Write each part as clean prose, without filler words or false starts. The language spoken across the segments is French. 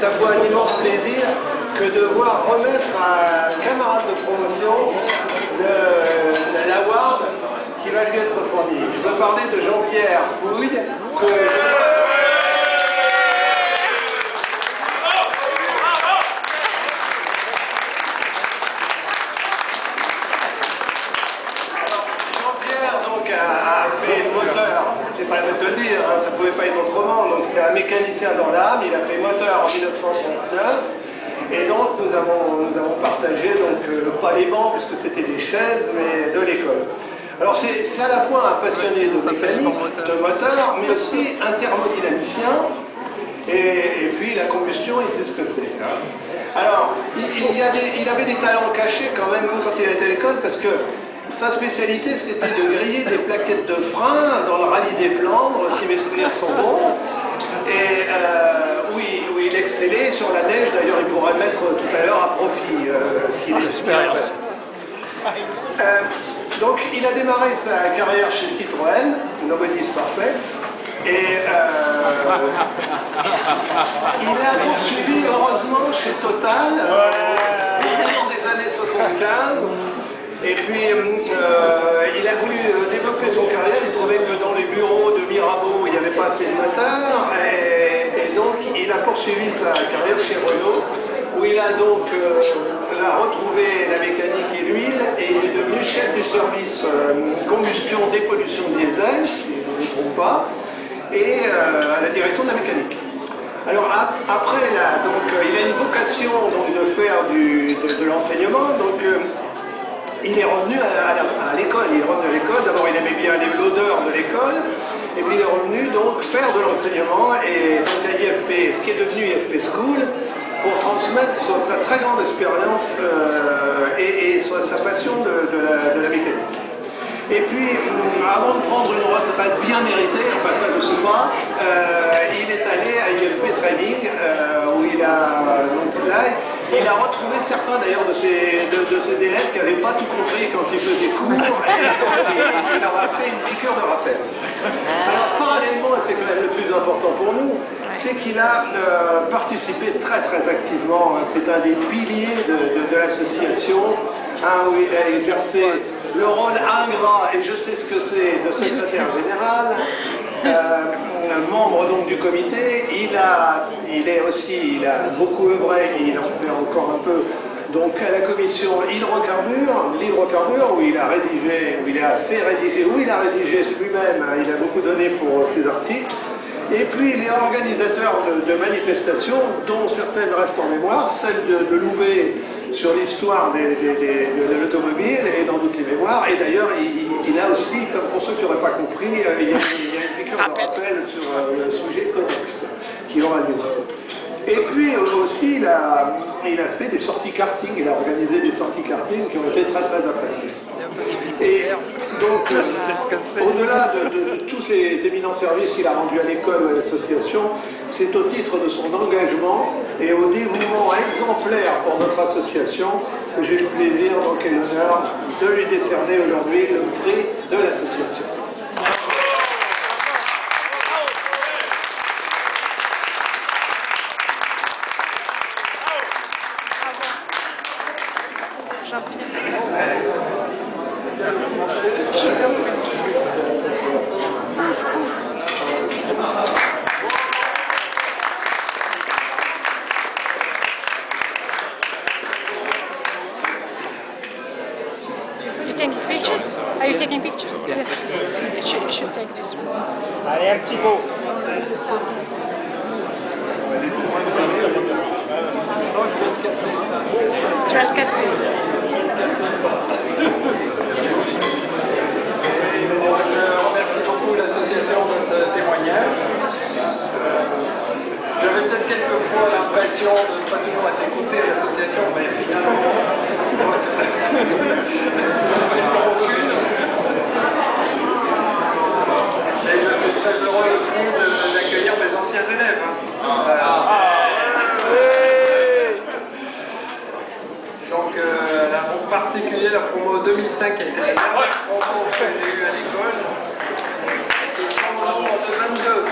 la fois un immense plaisir que de voir remettre à un camarade de promotion l'award qui va lui être fourni. Je veux parler de Jean-Pierre Pouille, que... a fait moteur, c'est pas la peine de le dire, hein, ça ne pouvait pas être autrement, donc c'est un mécanicien dans l'âme, il a fait moteur en 1969, et donc nous avons partagé, donc, pas les bancs, puisque c'était des chaises, mais de l'école. Alors c'est à la fois un passionné de mécanique, de moteur, mais aussi un thermodynamicien, et puis la combustion, il sait ce que c'est. Hein. Alors, il avait des talents cachés quand même quand il était à l'école, parce que sa spécialité, c'était de griller des plaquettes de frein dans le rallye des Flandres, si mes souvenirs sont bons, et où il excellait sur la neige. D'ailleurs, il pourrait le mettre tout à l'heure à profit, ce qu'il expérience. Donc, il a démarré sa carrière chez Citroën, Nobody is Perfect, et il a poursuivi, heureusement, chez Total, dans les années 75. Et puis, il a voulu développer son carrière, il trouvait que dans les bureaux de Mirabeau, il n'y avait pas assez de moteurs, et donc il a poursuivi sa carrière chez Renault, où il a donc retrouvé la mécanique et l'huile, et il est devenu chef du service combustion, dépollution diesel, si je ne me trompe pas, et à la direction de la mécanique. Alors après, il a une vocation donc, de faire de l'enseignement, donc il est revenu à l'école, d'abord il aimait bien l'odeur de l'école, et puis il est revenu donc faire de l'enseignement, et donc à IFP, ce qui est devenu IFP School, pour transmettre sa très grande expérience et sa passion de la mécanique. Et puis, avant de prendre une retraite bien méritée, enfin ça je ne sais pas, il est allé à IFP Training, où il a retrouvé certains d'ailleurs de ses élèves qui n'avaient pas tout compris quand il faisait cours, et il leur a fait une piqûre de rappel. Alors parallèlement, et c'est quand même le plus important pour nous, c'est qu'il a participé très très activement, c'est un des piliers de l'association, où il a exercé le rôle ingrat, et je sais ce que c'est, de secrétaire général, membre donc du comité. Il a beaucoup œuvré, et il en fait encore un peu, donc à la commission l'hydrocarbure, où il a rédigé lui-même, il a beaucoup donné pour ses articles. Et puis il est organisateur de manifestations, dont certaines restent en mémoire, celle de Loubet sur l'histoire de l'automobile et dans toutes les mémoires. Et d'ailleurs, il a aussi, comme pour ceux qui n'auraient pas compris, il y a une piqûre de rappel sur le sujet Codex qui aura lieu. Et puis aussi, il a fait des sorties karting, il a organisé des sorties karting qui ont été très très appréciées. Et donc, au-delà de tous ces éminents services qu'il a rendus à l'école ou à l'association, c'est au titre de son engagement et au dévouement exemplaire pour notre association que j'ai le plaisir donc, et l'honneur de lui décerner aujourd'hui le prix de l'association. Allez, un petit mot. Tu vas le casser. Je remercie beaucoup l'association de ce témoignage. J'avais peut-être quelquefois l'impression de ne pas toujours être écouté à l'association, mais finalement, et je suis très heureux aussi d'accueillir mes anciens élèves. Donc, en particulier la promo 2005 qui a été la dernière promo que j'ai eue à l'école, qui sont au nombre de 22.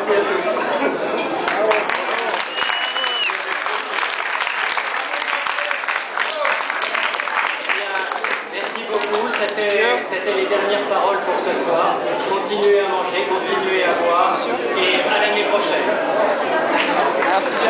Merci à tous. Merci beaucoup, c'était les dernières paroles pour ce soir. Continuez à manger, continuez à boire et à l'année prochaine. Merci.